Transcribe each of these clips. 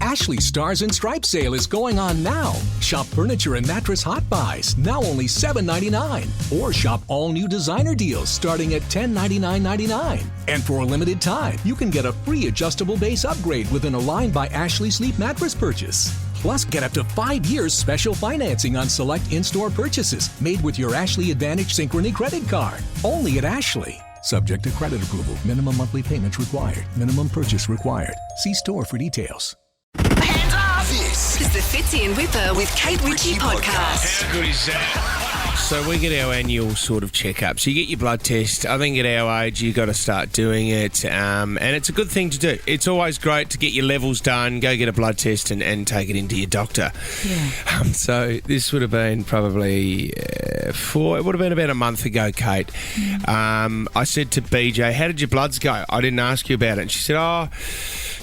Ashley's Stars and Stripes sale is going on now. Shop furniture and mattress hot buys, now only $7.99. Or shop all new designer deals starting at $10.99.99. And for a limited time, you can get a free adjustable base upgrade with an Align by Ashley Sleep mattress purchase. Plus, get up to 5 years special financing on select in-store purchases made with your Ashley Advantage Synchrony credit card. Only at Ashley. Subject to credit approval. Minimum monthly payments required. Minimum purchase required. See store for details. Hands up! This is the Fitzy and Wippa with Kate Ritchie podcast. How good is that? So we get our annual sort of checkups. You get your blood test. I think at our age you've got to start doing it, and it's a good thing to do. It's always great to get your levels done, go get a blood test and take it into your doctor. Yeah. So this would have been probably it would have been about a month ago, Kate. Mm. I said to BJ, how did your bloods go? I didn't ask you about it. And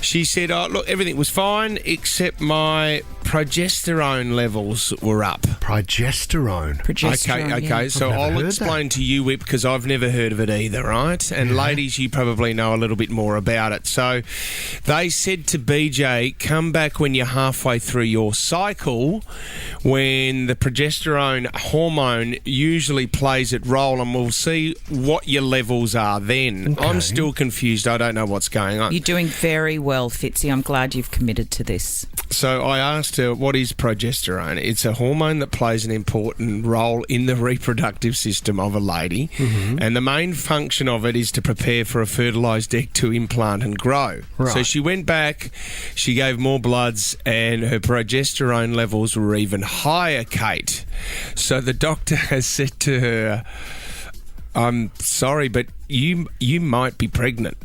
she said, look, everything was fine except my progesterone levels were up. Progesterone? Okay. Yeah. So I'll explain to you, Whip, because I've never heard of it either, right? And ladies, you probably know a little bit more about it. So they said to BJ, come back when you're halfway through your cycle, when the progesterone hormone usually plays its role, and we'll see what your levels are then. Okay. I'm still confused. I don't know what's going on. You're doing very well, Fitzy. I'm glad you've committed to this. So I asked her, what is progesterone? It's a hormone that plays an important role in the reproductive system of a lady, and the main function of it is to prepare for a fertilised egg to implant and grow. Right. So she went back, she gave more bloods, and her progesterone levels were even higher, Kate. So the doctor has said to her, I'm sorry, but you might be pregnant.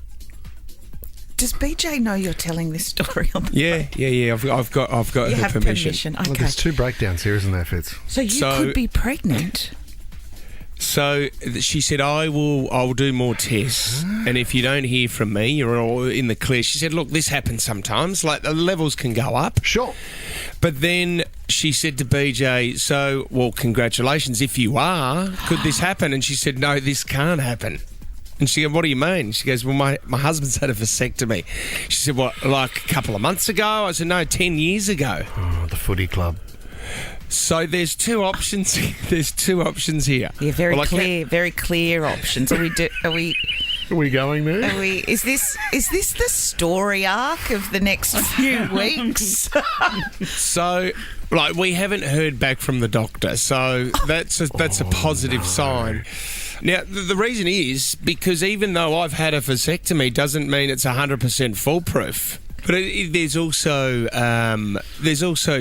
Does BJ know you're telling this story on the Yeah. I've got her permission. Okay. Well, there's two breakdowns here, isn't there, Fitz? So you could be pregnant. So she said, I will do more tests, and if you don't hear from me, you're all in the clear. She said, look, this happens sometimes. Like, the levels can go up. Sure. But then she said to BJ, so, well, congratulations. If you are, could this happen? And she said, no, this can't happen. And she goes, what do you mean? She goes, well, my husband's had a vasectomy. She said, what, like a couple of months ago? I said, no, 10 years ago. Oh, the footy club. So there's two options. There's two options here. Yeah, very clear options. Are we going there? Is this the story arc of the next few weeks? So, like, we haven't heard back from the doctor, so that's a positive sign. Now, the reason is because even though I've had a vasectomy doesn't mean it's 100% foolproof. But there's also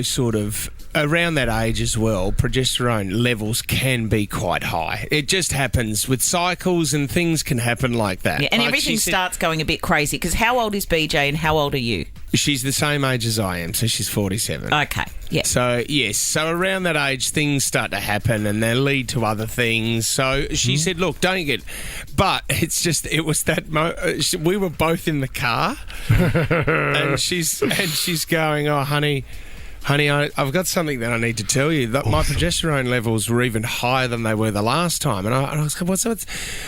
sort of around that age as well, progesterone levels can be quite high. It just happens with cycles and things can happen like that. Yeah, and like everything starts going a bit crazy because how old is BJ and how old are you? She's the same age as I am, so she's 47. Okay, yeah. So, yes, so around that age, things start to happen and they lead to other things. So she said, look, don't get... But it's just, it was that... we were both in the car and she's going, oh, honey, I've got something that I need to tell you. That my progesterone levels were even higher than they were the last time. And I was like, what's that?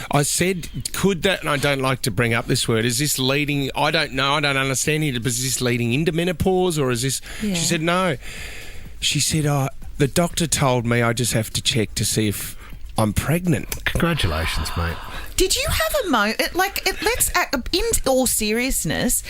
I said, could that, and I don't like to bring up this word, is this leading, I don't know, I don't understand it, but is this leading into menopause or is this... Yeah. She said, no. She said, the doctor told me I just have to check to see if I'm pregnant. Congratulations, mate. Did you have a moment, let's, in all seriousness,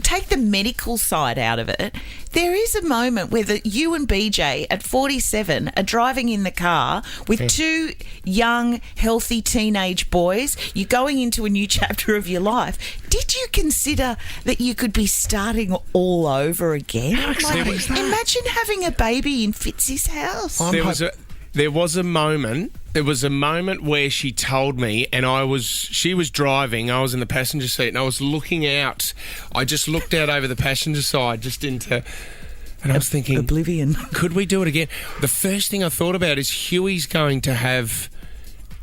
take the medical side out of it. There is a moment where you and BJ at 47 are driving in the car with two young, healthy teenage boys. You're going into a new chapter of your life. Did you consider that you could be starting all over again? Imagine having a baby in Fitzy's house. There was a moment where she told me, and she was driving, I was in the passenger seat, and I was looking out. I just looked out over the passenger side just into... And I was thinking... Oblivion. Could we do it again? The first thing I thought about is Huey's going to have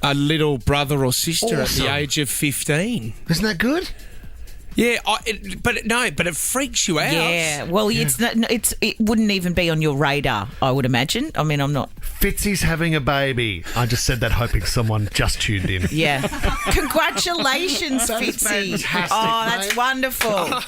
a little brother or sister at the age of 15. Isn't that good? Yeah, but it freaks you out. Yeah, well, it wouldn't even be on your radar, I would imagine. I mean, I'm not... Fitzy's having a baby. I just said that hoping someone just tuned in. Yeah. Congratulations, Fitzy. fantastic, That's mate. wonderful. Well,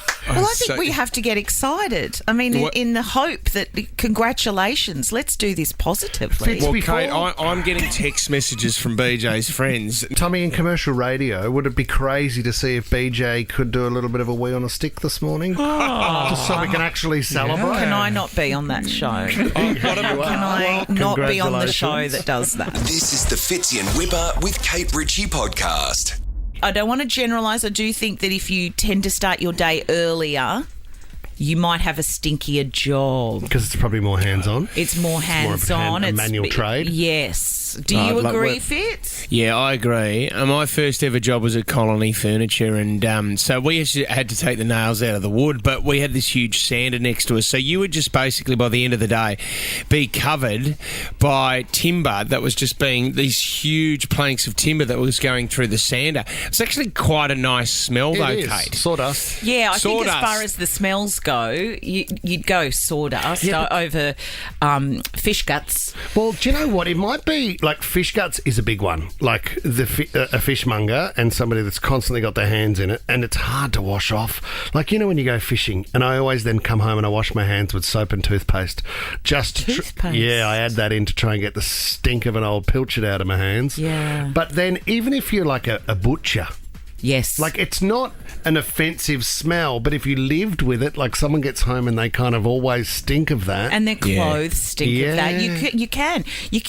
I think we have to get excited. I mean, in the hope that congratulations, let's do this positively. Well, Before- Kate, I'm getting text messages from BJ's friends. Tommy, in commercial radio, would it be crazy to see if BJ could do a little bit of a wee on a stick this morning? Just so we can actually celebrate. Can I not be on that show? Can I not be on the show that does that? This is the Fitzy and Wippa with Kate Ritchie podcast. I don't want to generalise. I do think that if you tend to start your day earlier, you might have a stinkier job. Because it's probably more hands-on. It's more hands-on. more of a manual trade. Yes. Do you like agree, what- Fitz? Yeah, I agree. My first ever job was at Colony Furniture, and so we actually had to take the nails out of the wood, but we had this huge sander next to us. So you would just basically, by the end of the day, be covered by timber that was just being these huge planks of timber that was going through the sander. It's actually quite a nice smell, though, It is. Kate. Sawdust. Yeah, I think as Sawdust. far as the smells go, you'd go sawdust over fish guts. Well, do you know what? It might be like fish guts is a big one. Like a fishmonger and somebody that's constantly got their hands in it, and it's hard to wash off. Like, you know, when you go fishing, and I always then come home and I wash my hands with soap and toothpaste. Toothpaste? I add that in to try and get the stink of an old pilchard out of my hands. Yeah. But then even if you're like a butcher, Yes. like, it's not an offensive smell, but if you lived with it, like someone gets home and they kind of always stink of that. and their clothes stink of that. Yeah.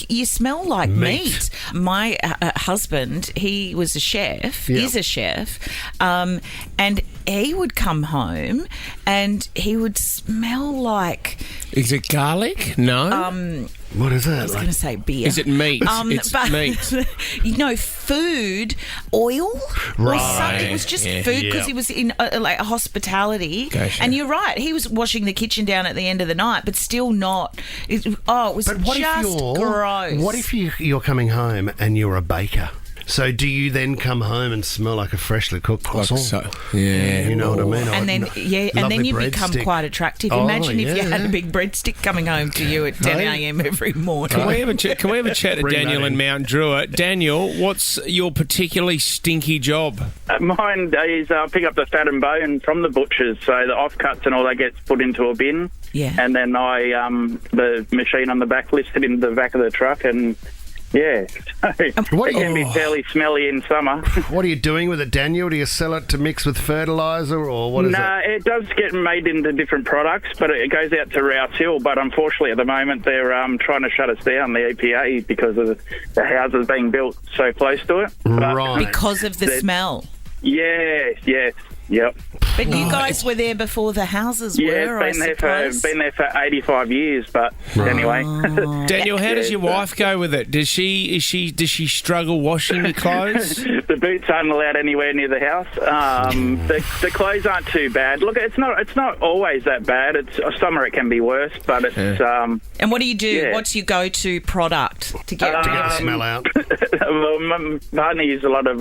You smell like Meat. meat. My husband, he was a chef. Yeah. He's a chef, and he would come home and he would smell like Is it garlic? No. What is I that? was Like, going to say beer. Is it meat? It's meat. Food, oil, or Right. something. It was just Yeah. food because Yeah. he was in like a hospitality. Gotcha. And you're right, he was washing the kitchen down at the end of the night, but still not. It was but what just if you're gross. What if you're coming home and you're a baker? So do you then come home and smell like a freshly cooked croissant? Yeah. You know what I mean? And then you become quite attractive. Oh, Imagine if you yeah. had a big breadstick coming home to you at 10 a.m. every morning. Can we have a chat to Bring Daniel that in in. Mount Druitt? Daniel, what's your particularly stinky job? Mine is pick up the fat and bone from the butchers, so the offcuts and all that gets put into a bin. Yeah. And then the machine on the back lifts it into the back of the truck, and yeah, it can be fairly smelly in summer. What are you doing with it, Daniel? Do you sell it to mix with fertiliser, or what is No, it? it does get made into different products, but it goes out to Rouse Hill. But unfortunately, at the moment, they're trying to shut us down, the EPA, because of the houses being built so close to it. But, Right. Because of the smell. yes, yep. But you guys were there before the houses Yeah, were, I suppose. been there for 85 years, but anyway. Daniel, how does your wife go with it? Does she struggle washing your clothes? The boots aren't allowed anywhere near the house. The clothes aren't too bad. Look, it's not always that bad. Summer it can be worse, but it's And what do you do? Yeah. What's your go-to product to get To get the smell out. well, my partner uses a lot of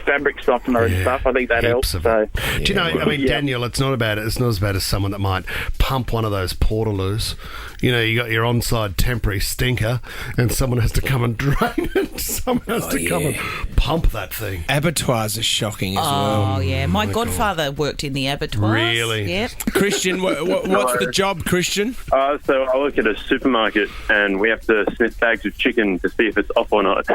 fabric softener and stuff. I think that Heaps helps. of So it. Do you know, I mean, Daniel, it's not as bad as someone that might pump one of those portaloos. You know, you got your onside temporary stinker and someone has to come and drain it. Someone has to come and pump that thing. Abattoirs are shocking as well. Oh, yeah. My godfather worked in the abattoirs. Really? Yep. Christian, what's the job, Christian? So I work at a supermarket and we have to sniff bags of chicken to see if it's off or not.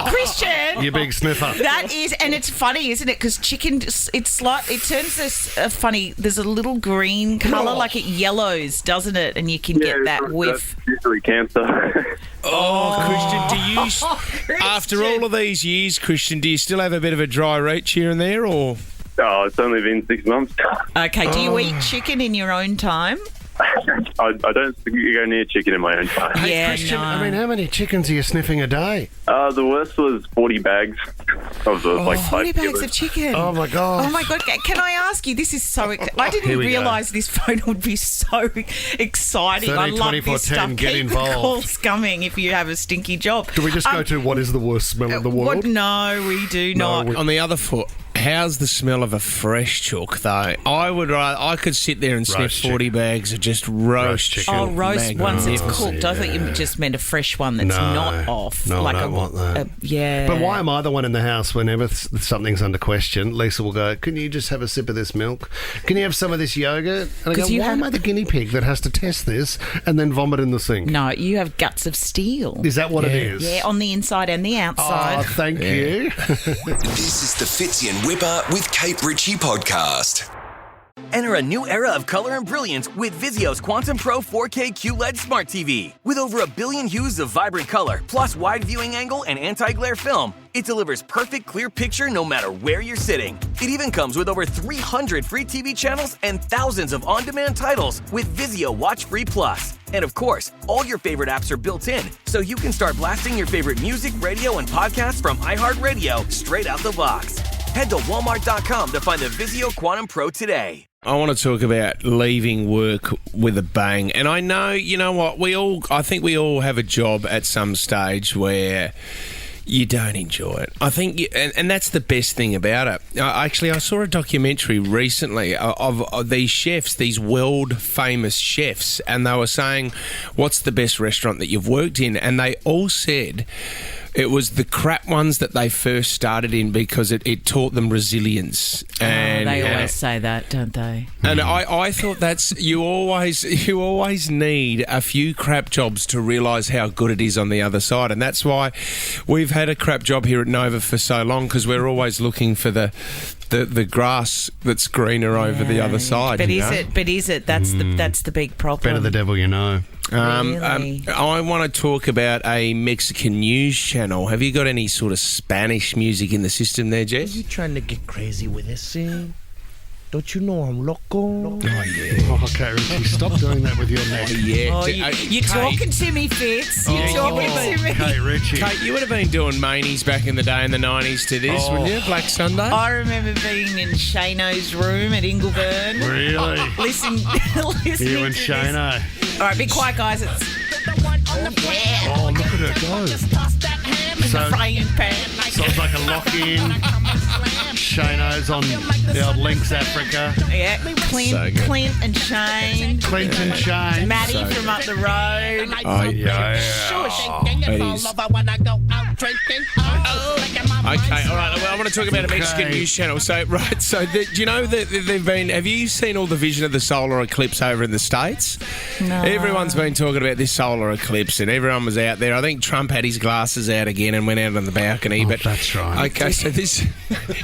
Christian! You big sniffer. That is, and it's funny, isn't it? Because chicken, it turns this funny. There's a little green colour, like it yellows, doesn't it? And you can get that whiff. That's usually cancer. Christian, do you, after all of these years, Christian, do you still have a bit of a dry reach here and there, or? Oh, it's only been 6 months. Okay, do you eat chicken in your own time? I don't go near chicken in my own time. Yeah, Christian, no. I mean, how many chickens are you sniffing a day? The worst was 40 bags of the 40 bags of chicken. Oh, my God. Oh, my God. Can I ask you, this is so... I didn't Here we go. realise this phone would be so exciting. I 13, love 24, this 10, stuff. get Keep involved. the calls coming if you have a stinky job. Do we just go to what is the worst smell in the world? No, we do not. On the other foot, how's the smell of a fresh chook, though? I could sit there and sniff Roast 40 bags of just roast chicken. Oh, roast once it's magnificent. cooked. I thought you just meant a fresh one that's not off. No, like I don't want that. yeah. But why am I the one in the house whenever something's under question? Lisa will go, can you just have a sip of this milk? Can you have some of this yogurt? And I go, why am I the guinea pig that has to test this and then vomit in the sink? No, you have guts of steel. Is that what it is? Yeah, on the inside and the outside. Oh, thank you. This is the Fitzy and Wippa with Kate Ritchie podcast. Enter a new era of color and brilliance with Vizio's Quantum Pro 4K QLED Smart TV. With over a billion hues of vibrant color, plus wide viewing angle and anti-glare film, it delivers perfect clear picture no matter where you're sitting. It even comes with over 300 free TV channels and thousands of on-demand titles with Vizio Watch Free Plus. And of course, all your favorite apps are built in, so you can start blasting your favorite music, radio, and podcasts from iHeartRadio straight out the box. Head to Walmart.com to find the Vizio Quantum Pro today. I want to talk about leaving work with a bang. And I know, you know what, I think we all have a job at some stage where you don't enjoy it. I think, and that's the best thing about it. I saw a documentary recently of these chefs, these world-famous chefs, and they were saying, what's the best restaurant that you've worked in? And they all said it was the crap ones that they first started in because it taught them resilience. And they always say that, don't they? And I thought you always need a few crap jobs to realise how good it is on the other side. And that's why we've had a crap job here at Nova for so long, because we're always looking for the grass that's greener over the other side. But is it? That's the big problem. Better the devil you know. Really? I want to talk about a Mexican news channel. Have you got any sort of Spanish music in the system there, Jess? Are you trying to get crazy with this thing? Don't you know I'm loco? Oh, yeah. Oh, okay, Richie, stop doing that with your neck. Oh, yeah. Oh, you're talking to me, Fitz. You're talking to me. Okay, Richie. Kate, you would have been doing manies back in the day in the 90s to this, wouldn't you? Black Sunday? I remember being in Shano's room at Ingleburn. Really? Listening You and to Shano. this. All right, be quiet, guys. It's Oh, look at her go. So, frying pan. so it's like a lock-in. Shano's on the old Lynx Africa. Yeah, Clint and Shane. Clint and Shane. Maddie from up the road. Oh, Yeah. it is. Okay, all right. Well, I want to talk about a Mexican news channel. So, do you know that they've been? Have you seen all the vision of the solar eclipse over in the States? No. Everyone's been talking about this solar eclipse, and everyone was out there. I think Trump had his glasses out again and went out on the balcony. But that's right. Okay, so this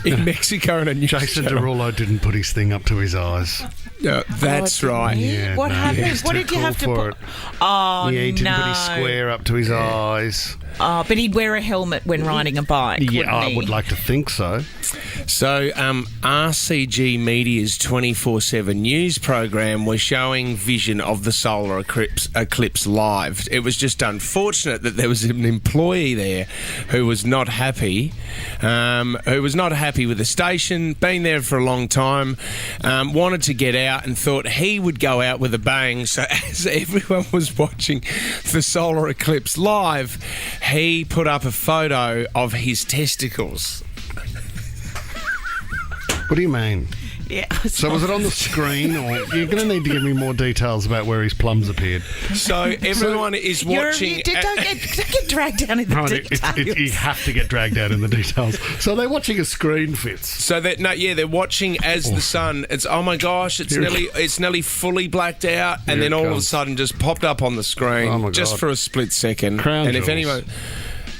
in Mexico and a news Jason channel. Derulo didn't put his thing up to his eyes. That's right. Yeah, What no, happened? he's What too did you cool have to for put? it. Oh, Yeah, he didn't no. put his square up to his eyes. Oh, but he'd wear a helmet when riding a bike, Yeah, wouldn't I he? would like to think so. So, RCG Media's 24/7 news program was showing vision of the solar eclipse live. It was just unfortunate that there was an employee there who was not happy, with the station, been there for a long time, wanted to get out and thought he would go out with a bang. So as everyone was watching the solar eclipse live, he put up a photo of his testicles. What do you mean? Yeah. So was it on the screen, or you're going to need to give me more details about where his plums appeared? So everyone is watching. Don't get dragged down in the details. You have to get dragged out in the details. So they're watching a screen, Fitz. So they're watching as the sun. It's oh my gosh, it's nearly fully blacked out, and Here then it all of a comes. sudden just popped up on the screen, Oh my just God. for a split second. Crown and if jewels. anyone,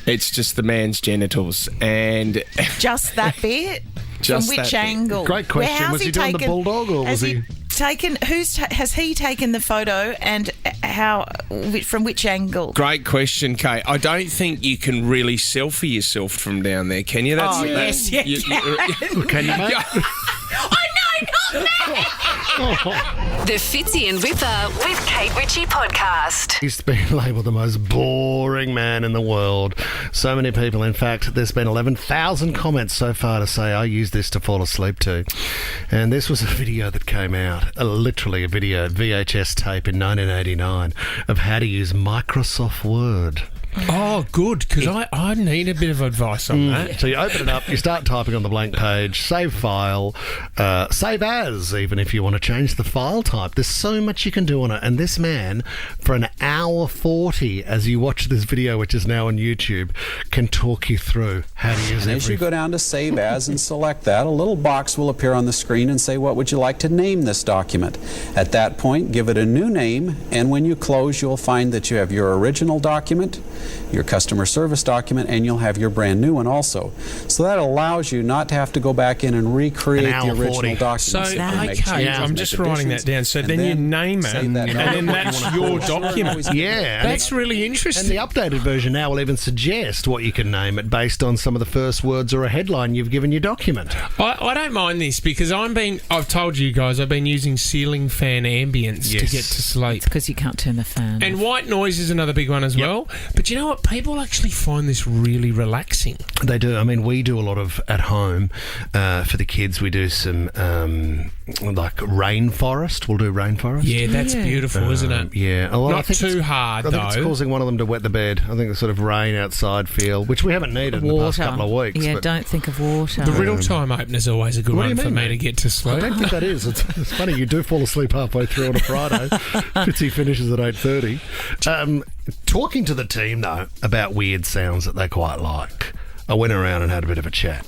it's just the man's genitals, and Just that bit? Just From that which bit. angle? Great question. How's Was he doing the bulldog, or has was he- taken? Has he taken the photo, and from which angle? great question, Kate. I don't think you can really selfie yourself from down there, can you? Oh, yes, you can. Can you, mate? The Fitzy and Wippa with Kate Ritchie podcast. He's been labelled the most boring man in the world. So many people. In fact, there's been 11,000 comments so far to say, I use this to fall asleep to. And this was a video that came out, literally a video, VHS tape in 1989, of how to use Microsoft Word. Oh, good, because I need a bit of advice on that. So you open it up, you start typing on the blank page, save file, save as, even if you want to change the file type. There's so much you can do on it. And this man, for an hour 40, as you watch this video, which is now on YouTube, can talk you through how to use And as you go down to Save As and select that, a little box will appear on the screen and say, what would you like to name this document? At that point, give it a new name, and when you close, you'll find that you have your original document, your customer service document, and you'll have your brand new one also. So that allows you not to have to go back in and recreate the original document. So, okay, I'm just writing that down. So then you name it, and then that's your document. Yeah. That's really interesting. And the updated version now will even suggest what you can name it based on some of the first words or a headline you've given your document. I don't mind this because I've told you guys I've been using ceiling fan ambience to get to sleep. It's because you can't turn the fan And off. white noise is another big one as well. But you know what? People actually find this really relaxing. They do. I mean, we do a lot of at home for the kids. We do some like rainforest. We'll do rainforest. Yeah, that's beautiful, isn't it? Yeah. Not too hard, I think it's causing one of them to wet the bed. I think the sort of rain outside feel, which we haven't needed in the past couple of weeks. Yeah, but don't think of water. The riddle time opener is always a good one for me to get to sleep. I don't think that is. It's funny. You do fall asleep halfway through on a Friday. Fitzy finishes at 8:30. Talking to the team, though, about weird sounds that they quite like, I went around and had a bit of a chat.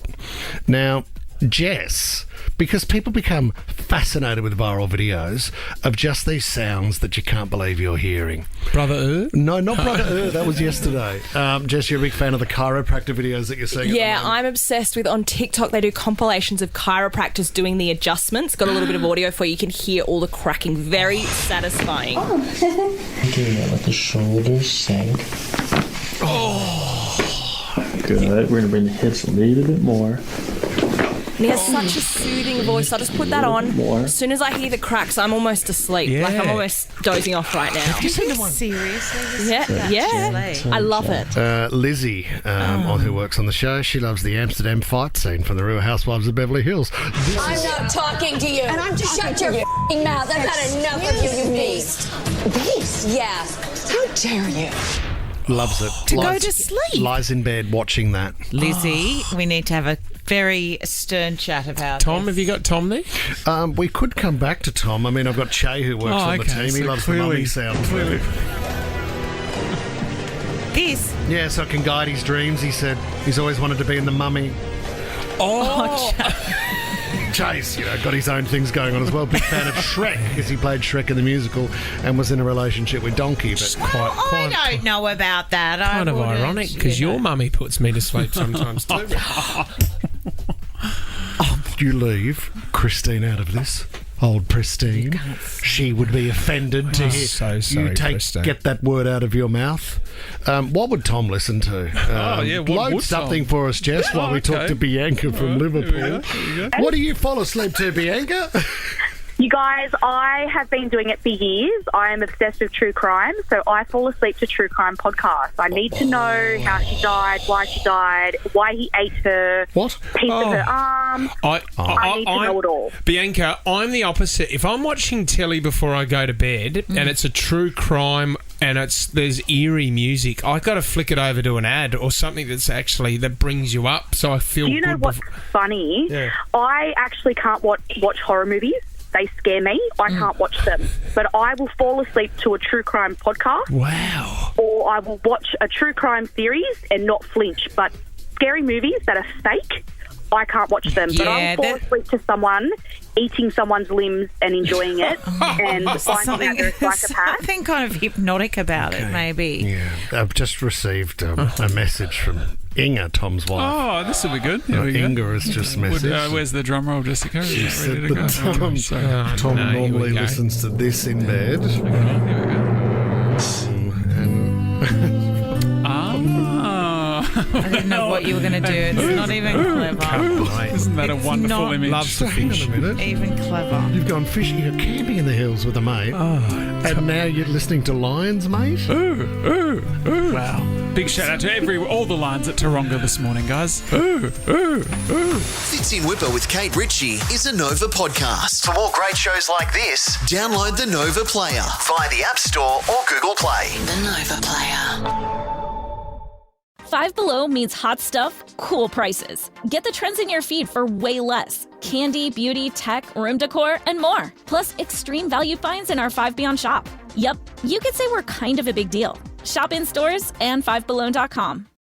Now, Jess, because people become fascinated with viral videos of just these sounds that you can't believe you're hearing. Brother No, not Brother that was yesterday. Jess, you're a big fan of the chiropractor videos that you're seeing. Yeah, I'm obsessed with, on TikTok, they do compilations of chiropractors doing the adjustments. Got a little bit of audio for you. You can hear all the cracking. Very satisfying. Okay, let the shoulders sink. Good. We're going to bring the hips a little bit more. And he has such a soothing voice. I'll just put that on. As soon as I hear the cracks, I'm almost asleep. Yeah. Like, I'm almost dozing off right now. Have you seen the one? Seriously? Yeah. I love it. Lizzie, who works on the show, she loves the Amsterdam fight scene from the Real Housewives of Beverly Hills. I'm not talking to you. And I'm just shut your f***ing mouth. I've had enough of you, you beast. Beast? Yeah. How dare you? Loves it. To go to sleep. Lies in bed watching that. Lizzie, we need to have a very stern chat about Tom, this. have you got Tom there? We could come back to Tom. I mean, I've got Che who works on the team. He loves the mummy sound. Clearly. This? Yeah, so it can guide his dreams. He said he's always wanted to be in the mummy. Chase, got his own things going on as well. Big fan of Shrek because he played Shrek in the musical and was in a relationship with Donkey. But I don't know about that. Kind of ironic because your mummy puts me to sleep sometimes too. You leave Christine out of this. Old Pristine. She would be offended to hear you get that word out of your mouth. What would Tom listen to? Load something for us, Jess, while we talk to Bianca from Liverpool. What do you fall asleep to, Bianca? You guys, I have been doing it for years. I am obsessed with true crime, so I fall asleep to true crime podcasts. I need to know how she died, why he ate her piece of her arm. I need to know it all. Bianca, I'm the opposite. If I'm watching telly before I go to bed and it's a true crime and there's eerie music, I got to flick it over to an ad or something that brings you up, so I feel. Do you know what's funny? Yeah. I actually can't watch horror movies. They scare me. I can't watch them. But I will fall asleep to a true crime podcast. Wow. Or I will watch a true crime series and not flinch. But scary movies that are fake, I can't watch them. But I'll fall asleep to someone eating someone's limbs and enjoying it and finding out they're a psychopath. Something kind of hypnotic about it, maybe. Yeah. I've just received a message from Inga, Tom's wife. Oh, this will be good. Here we go. Inga has just messaged. Where's the drum roll, Jessica? She said that Tom normally listens to this in bed. Here we go. I didn't know what you were going to do. It's not even clever. Isn't that a wonderful image? Loves to fish. Hang on a minute. Even clever. You've gone fishing, you're camping in the hills with a mate, and now you're listening to lions, mate? Wow. Big shout out to all the lions at Taronga this morning, guys. Fitz and Wippa with Kate Ritchie is a Nova podcast. For more great shows like this, download the Nova Player via the App Store or Google Play. The Nova Player. Five Below means hot stuff, cool prices. Get the trends in your feed for way less. Candy, beauty, tech, room decor, and more. Plus extreme value finds in our 5 Beyond shop. Yup, you could say we're kind of a big deal. Shop in stores and fivebelow.com.